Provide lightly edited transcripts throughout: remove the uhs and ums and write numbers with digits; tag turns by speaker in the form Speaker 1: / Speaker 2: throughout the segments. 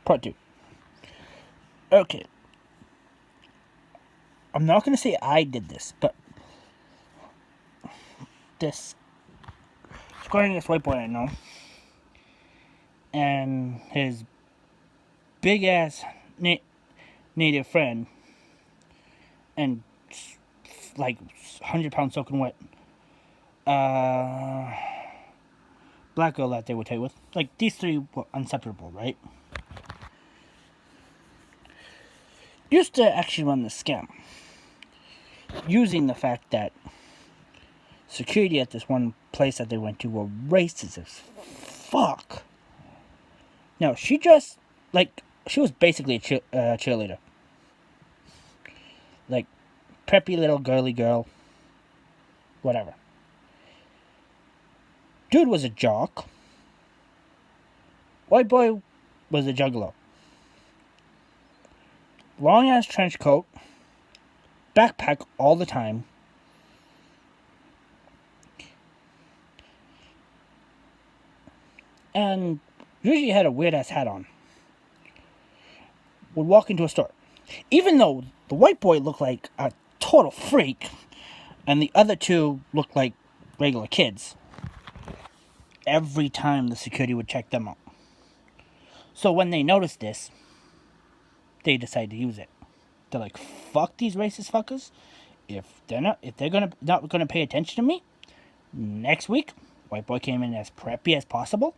Speaker 1: Part 2. Okay. I'm not going to say I did this, but this squaring white boy I know, and his big ass native friend, and like 100-pound soaking wet black girl that they would take with. Like, these three were inseparable, right? Used to actually run the scam, using the fact that security at this one place that they went to were racist as fuck. Now, she dressed like she was basically a cheerleader. Like, preppy little girly girl. Whatever. Dude was a jock. White boy was a juggalo. Long ass trench coat. Backpack all the time. And usually had a weird ass hat on. Would walk into a store. Even though the white boy looked like a total freak, and the other two looked like regular kids, every time the security would check them out. So when they noticed this, they decided to use it. They're like, fuck these racist fuckers. If they're not gonna pay attention to me, next week, white boy came in as preppy as possible.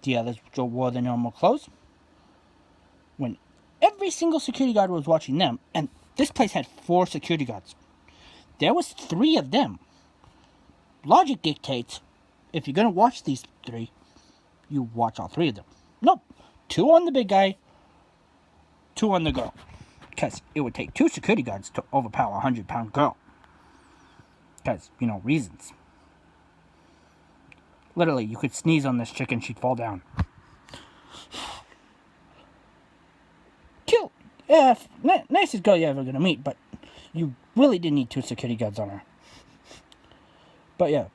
Speaker 1: The others wore their normal clothes. When every single security guard was watching them, and this place had 4 security guards. There was 3 of them. Logic dictates, if you're gonna watch these 3, you watch all 3 of them. Nope. 2 on the big guy, 2 on the girl. Because it would take 2 security guards to overpower a 100-pound girl. Because, reasons. Literally, you could sneeze on this chick and she'd fall down. Kill. Yeah, nicest girl you're ever gonna meet, but you really didn't need 2 security guards on her. But yeah,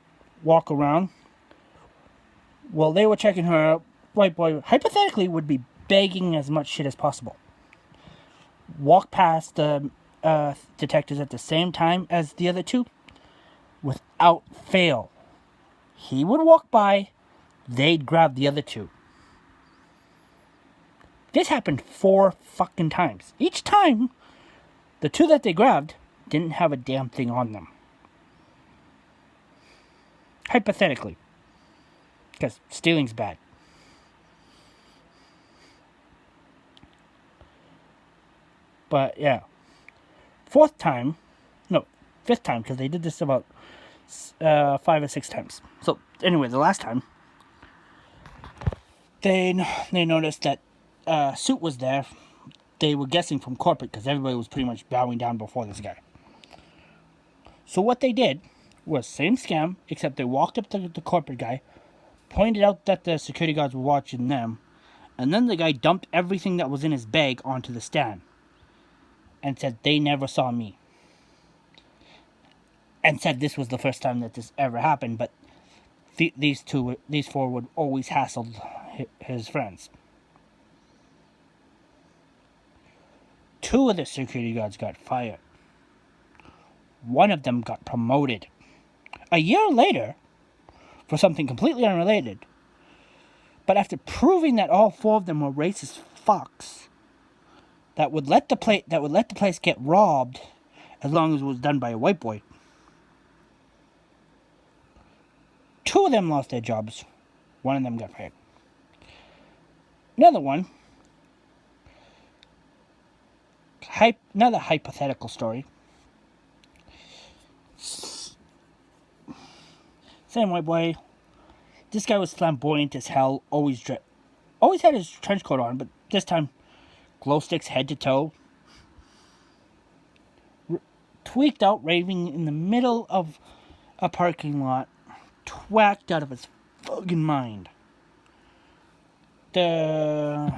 Speaker 1: walk around. While they were checking her out, white boy hypothetically would be begging as much shit as possible. Walk past the detectives at the same time as the other 2, without fail. He would walk by, they'd grab the other 2. This happened 4 fucking times. Each time, the 2 that they grabbed didn't have a damn thing on them. Hypothetically. Because stealing's bad. But yeah. 5th time, because they did this about 5 or 6 times. So anyway, the last time, they noticed that Suit was there. They were guessing from corporate because everybody was pretty much bowing down before this guy. So what they did was same scam, except they walked up to the corporate guy, pointed out that the security guards were watching them, and then the guy dumped everything that was in his bag onto the stand and said they never saw me. And said this was the first time that this ever happened, but these 4 would always hassle his friends. 2 of the security guards got fired. 1 of them got promoted. A year later, for something completely unrelated. But after proving that all 4 of them were racist fucks that would let the place get robbed as long as it was done by a white boy. 2 of them lost their jobs. 1 of them got fired. Another one. Another hypothetical story. Same white boy. This guy was flamboyant as hell. Always had his trench coat on, but this time, glow sticks head to toe. Tweaked out, raving in the middle of a parking lot. Twacked out of his fucking mind. The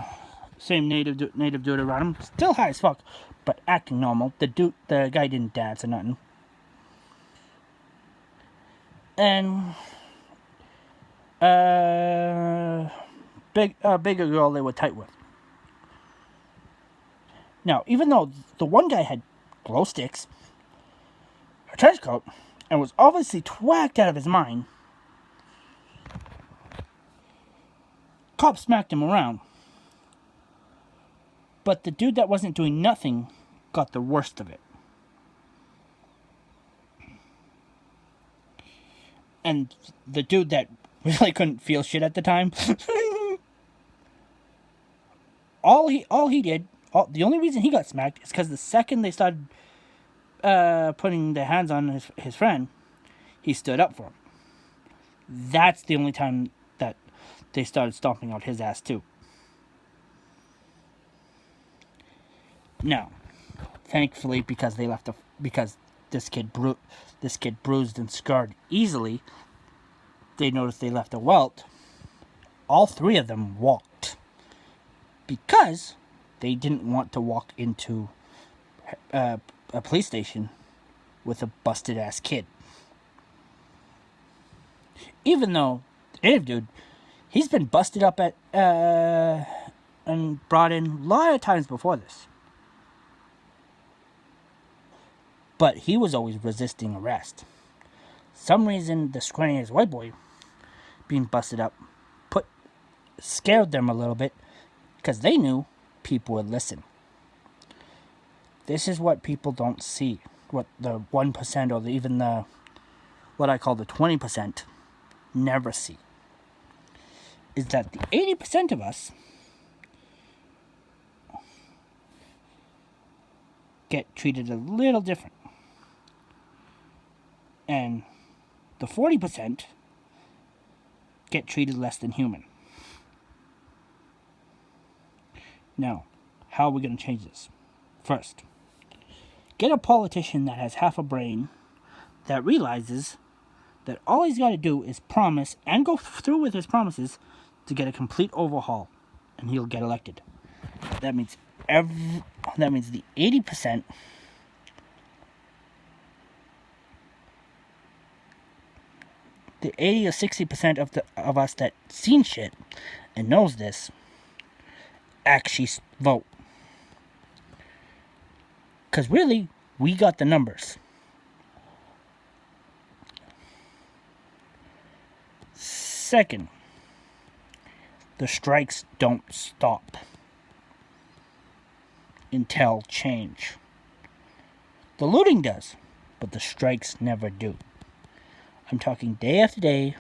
Speaker 1: same native dude around him, still high as fuck, but acting normal. The guy didn't dance or nothing. And the bigger girl they were tight with. Now, even though the one guy had glow sticks, a trench coat, and was obviously twacked out of his mind, cops smacked him around. But the dude that wasn't doing nothing got the worst of it. And the dude that really couldn't feel shit at the time, the only reason he got smacked is because the second they started putting their hands on his friend, he stood up for him. That's the only time that they started stomping out his ass too. Now, thankfully, because this kid bruised and scarred easily, they noticed they left a welt. All three of them walked because they didn't want to walk into a police station with a busted ass kid. Even though the native dude, he's been busted up at and brought in a lot of times before this. But he was always resisting arrest. Some reason the scrawny-ass white boy being busted up scared them a little bit because they knew people would listen. This is what people don't see. What the 1% or even the what I call the 20% never see. Is that the 80% of us get treated a little different. And the 40% get treated less than human. Now, how are we going to change this? First, get a politician that has half a brain that realizes that all he's got to do is promise and go through with his promises to get a complete overhaul, and he'll get elected. That means the 80%. The 80 or 60% of us that seen shit and knows this actually vote. Because really, we got the numbers. Second, the strikes don't stop until change. The looting does, but the strikes never do. I'm talking day after day,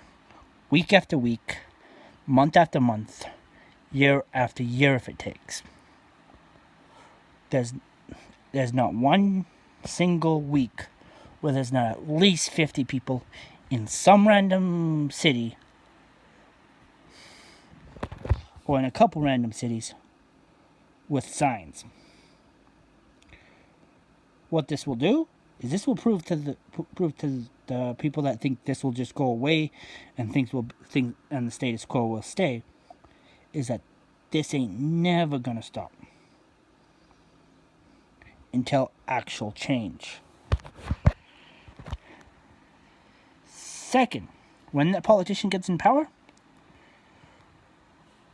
Speaker 1: week after week, month after month, year after year if it takes. There's not one single week where there's not at least 50 people in some random city or in a couple random cities with signs. What this will do is this will prove to the people that think this will just go away and and the status quo will stay, is that this ain't never gonna stop until actual change. Second, when that politician gets in power,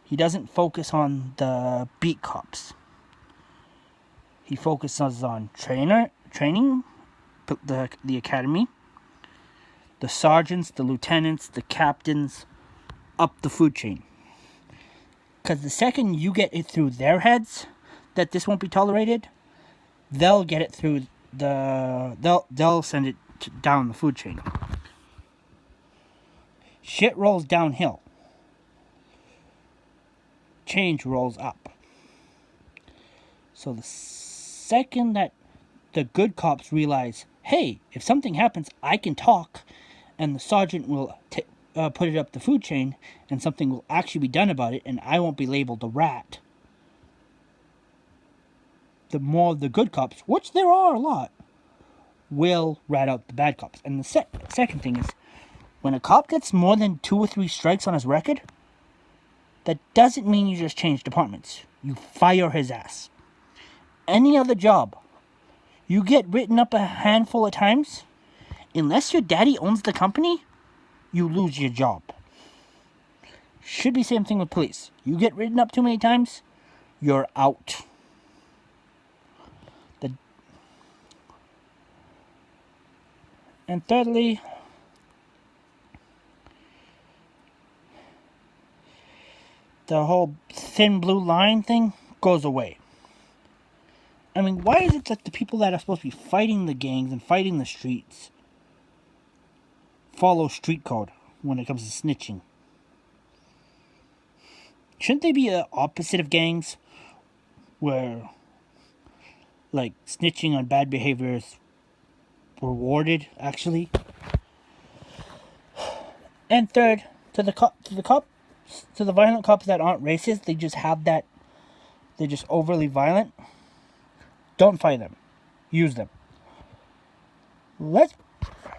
Speaker 1: he doesn't focus on the beat cops. He focuses on training, the academy, the sergeants, the lieutenants, the captains, up the food chain. Because the second you get it through their heads that this won't be tolerated, they'll get it through they'll send it down the food chain. Shit rolls downhill. Change rolls up. So the second that the good cops realize, hey, if something happens, I can talk, and the sergeant will put it up the food chain, and something will actually be done about it, and I won't be labeled a rat. The more the good cops, which there are a lot, will rat out the bad cops. And the second thing is, when a cop gets more than 2 or 3 strikes on his record, that doesn't mean you just change departments. You fire his ass. Any other job, you get written up a handful of times, unless your daddy owns the company, you lose your job. Should be same thing with police. You get written up too many times, you're out. And thirdly, the whole thin blue line thing goes away. I mean, why is it that the people that are supposed to be fighting the gangs and fighting the streets follow street code when it comes to snitching? Shouldn't they be the opposite of gangs, where, like, snitching on bad behavior is rewarded, actually? And third, to the violent cops that aren't racist, they just have that, they're just overly violent. Don't fight them. Use them. Let's